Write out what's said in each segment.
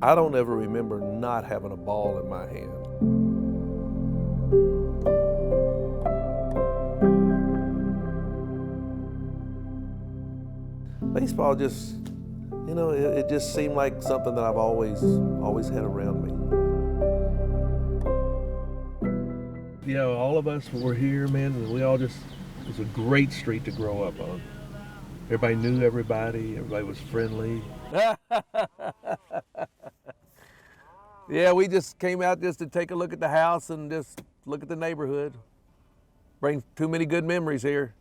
I don't ever remember not having a ball in my hand. Baseball just, it just seemed like something that I've always had around me. All of us were here, man, and it was a great street to grow up on. Everybody knew everybody was friendly. Yeah, we just came out just to take a look at the house and just look at the neighborhood. Brings too many good memories here.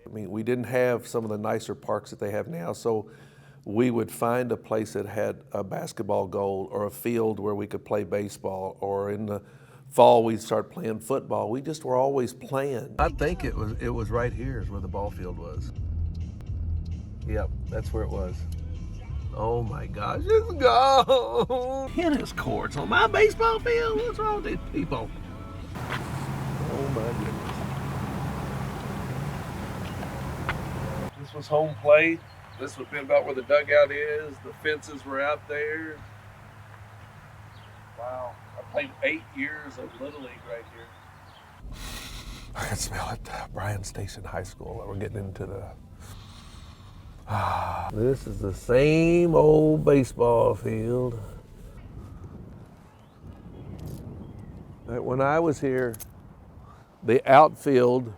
I mean, we didn't have some of the nicer parks that they have now, so we would find a place that had a basketball goal or a field where we could play baseball, or in the fall we'd start playing football. We just were always playing. I think it was right here is where the ball field was. Yep, that's where it was. Oh my gosh, it's gone! Tennis courts on my baseball field? What's wrong with these people? Oh my goodness. This was home plate. This would be about where the dugout is. The fences were out there. Wow, I played 8 years of Little League right here. I can smell it. Bryan Station High School. We're getting into the... This is the same old baseball field. When I was here, the outfield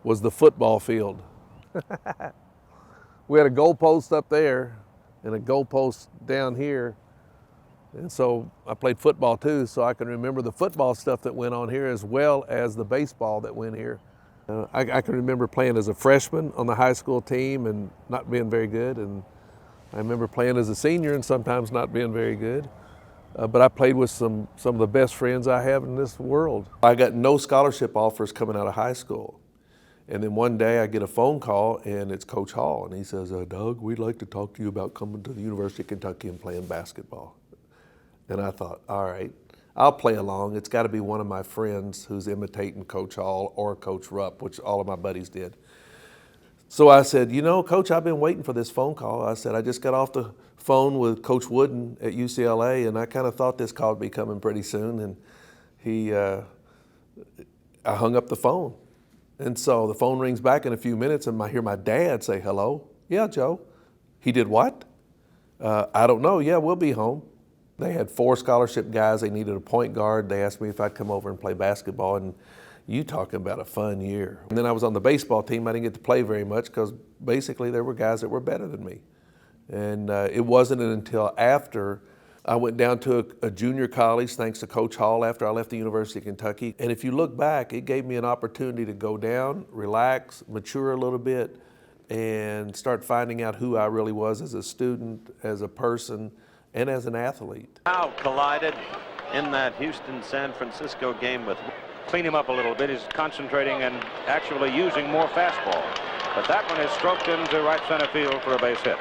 was the football field. We had a goalpost up there and a goalpost down here. And so I played football too, so I can remember the football stuff that went on here as well as the baseball that went here. I can remember playing as a freshman on the high school team and not being very good. And I remember playing as a senior and sometimes not being very good. But I played with some of the best friends I have in this world. I got no scholarship offers coming out of high school. And then one day I get a phone call and it's Coach Hall. And he says, Doug, we'd like to talk to you about coming to the University of Kentucky and playing basketball. And I thought, all right, I'll play along. It's got to be one of my friends who's imitating Coach Hall or Coach Rupp, which all of my buddies did. So I said, Coach, I've been waiting for this phone call. I said, I just got off the phone with Coach Wooden at UCLA, and I kind of thought this call would be coming pretty soon. And I hung up the phone. And so the phone rings back in a few minutes, and I hear my dad say, hello. Yeah, Joe. He did what? I don't know. Yeah, we'll be home. They had 4 scholarship guys. They needed a point guard. They asked me if I'd come over and play basketball, and you talking about a fun year. And then I was on the baseball team. I didn't get to play very much because basically there were guys that were better than me. And it wasn't until after I went down to a junior college, thanks to Coach Hall, after I left the University of Kentucky. And if you look back, it gave me an opportunity to go down, relax, mature a little bit, and start finding out who I really was as a student, as a person, and as an athlete. Now collided in that Houston-San Francisco game with... Clean him up a little bit. He's concentrating and actually using more fastball. But that one is stroked into right center field for a base hit.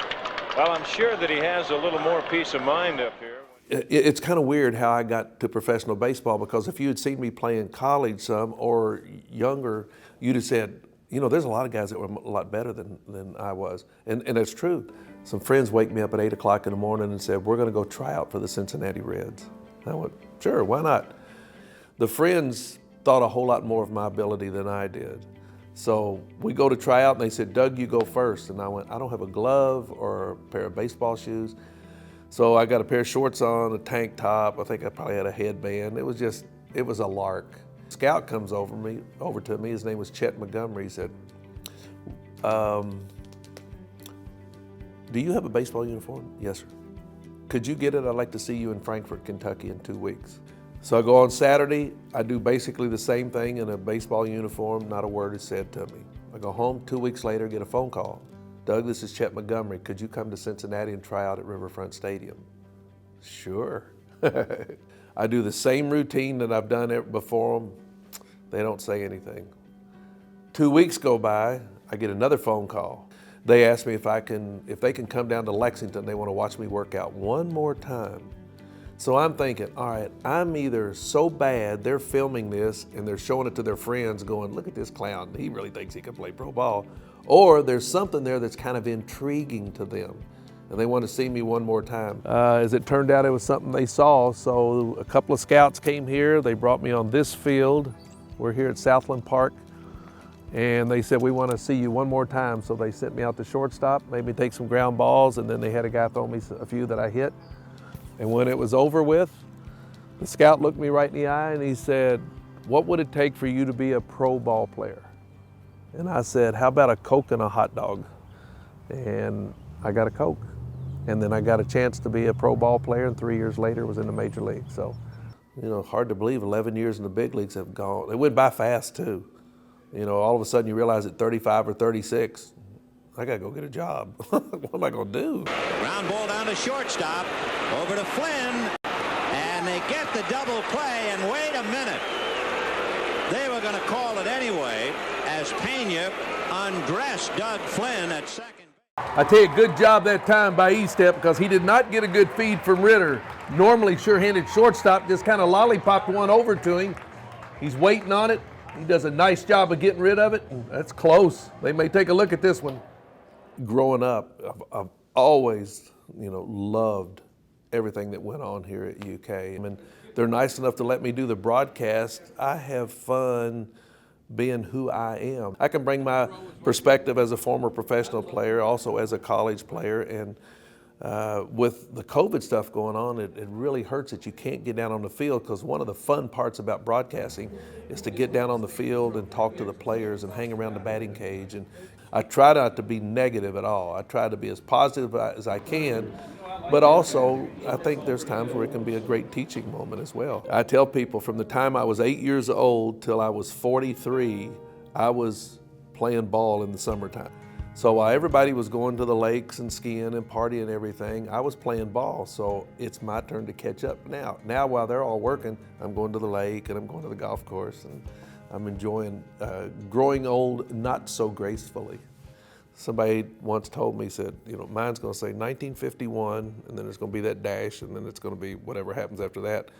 Well, I'm sure that he has a little more peace of mind up here. It's kind of weird how I got to professional baseball, because if you had seen me play in college some or younger, you'd have said, there's a lot of guys that were a lot better than I was. And it's true. Some friends wake me up at 8 o'clock in the morning and said, we're going to go try out for the Cincinnati Reds. I went, sure, why not? The friends thought a whole lot more of my ability than I did. So we go to try out and they said, Doug, you go first. And I went, I don't have a glove or a pair of baseball shoes. So I got a pair of shorts on, a tank top. I think I probably had a headband. It was a lark. Scout comes over to me. His name was Chet Montgomery. He said, do you have a baseball uniform? Yes, sir. Could you get it? I'd like to see you in Frankfort, Kentucky in 2 weeks. So I go on Saturday. I do basically the same thing in a baseball uniform. Not a word is said to me. I go home 2 weeks later, get a phone call. Doug, this is Chet Montgomery. Could you come to Cincinnati and try out at Riverfront Stadium? Sure. I do the same routine that I've done before them. They don't say anything. 2 weeks go by, I get another phone call. They ask me if they can come down to Lexington. They want to watch me work out one more time. So I'm thinking, all right, I'm either so bad, they're filming this and they're showing it to their friends going, look at this clown, he really thinks he can play pro ball. Or there's something there that's kind of intriguing to them. and they want to see me one more time. As it turned out, it was something they saw. So a couple of scouts came here. They brought me on this field. We're here at Southland Park. And they said, we want to see you one more time. So they sent me out to shortstop, made me take some ground balls, and then they had a guy throw me a few that I hit. And when it was over with, the scout looked me right in the eye and he said, what would it take for you to be a pro ball player? And I said, how about a Coke and a hot dog? And I got a Coke. And then I got a chance to be a pro ball player, and 3 years later was in the major league. So, you know, hard to believe 11 years in the big leagues have gone. They went by fast too. You know, all of a sudden you realize at 35 or 36, I gotta go get a job. What am I gonna do? Ground ball down to shortstop, over to Flynn, and they get the double play, and wait a minute. They were gonna call it anyway as Pena undressed Doug Flynn at second. I tell you, good job that time by Estep, because he did not get a good feed from Ritter. Normally sure-handed shortstop just kind of lollipopped one over to him. He's waiting on it. He does a nice job of getting rid of it. That's close. They may take a look at this one. Growing up, I've always, you know, loved everything that went on here at UK. I mean, they're nice enough to let me do the broadcast. I have fun being who I am. I can bring my perspective as a former professional player, also as a college player, and with the COVID stuff going on, it really hurts that you can't get down on the field, because one of the fun parts about broadcasting is to get down on the field and talk to the players and hang around the batting cage. And I try not to be negative at all. I try to be as positive as I can, but also I think there's times where it can be a great teaching moment as well. I tell people from the time I was 8 years old till I was 43, I was playing ball in the summertime. So while everybody was going to the lakes and skiing and partying and everything, I was playing ball. So it's my turn to catch up now. Now while they're all working, I'm going to the lake and I'm going to the golf course, and I'm enjoying growing old not so gracefully. Somebody once told me, said, you know, mine's going to say 1951, and then there's going to be that dash, and then it's going to be whatever happens after that.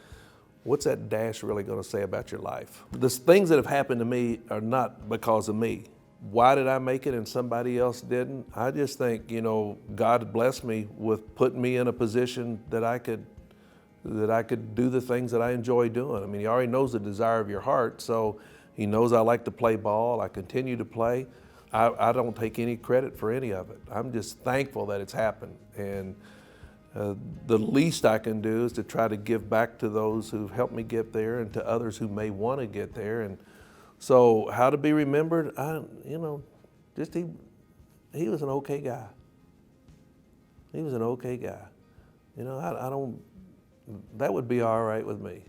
What's that dash really going to say about your life? The things that have happened to me are not because of me. Why did I make it and somebody else didn't? I just think, you know, God blessed me with putting me in a position that I could do the things that I enjoy doing. I mean, He already knows the desire of your heart, so He knows I like to play ball. I continue to play. I don't take any credit for any of it. I'm just thankful that it's happened. And the least I can do is to try to give back to those who've helped me get there and to others who may want to get there. And so how to be remembered, you know, just he was an okay guy. He was an okay guy. You know, I don't, that would be all right with me.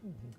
Mm-hmm.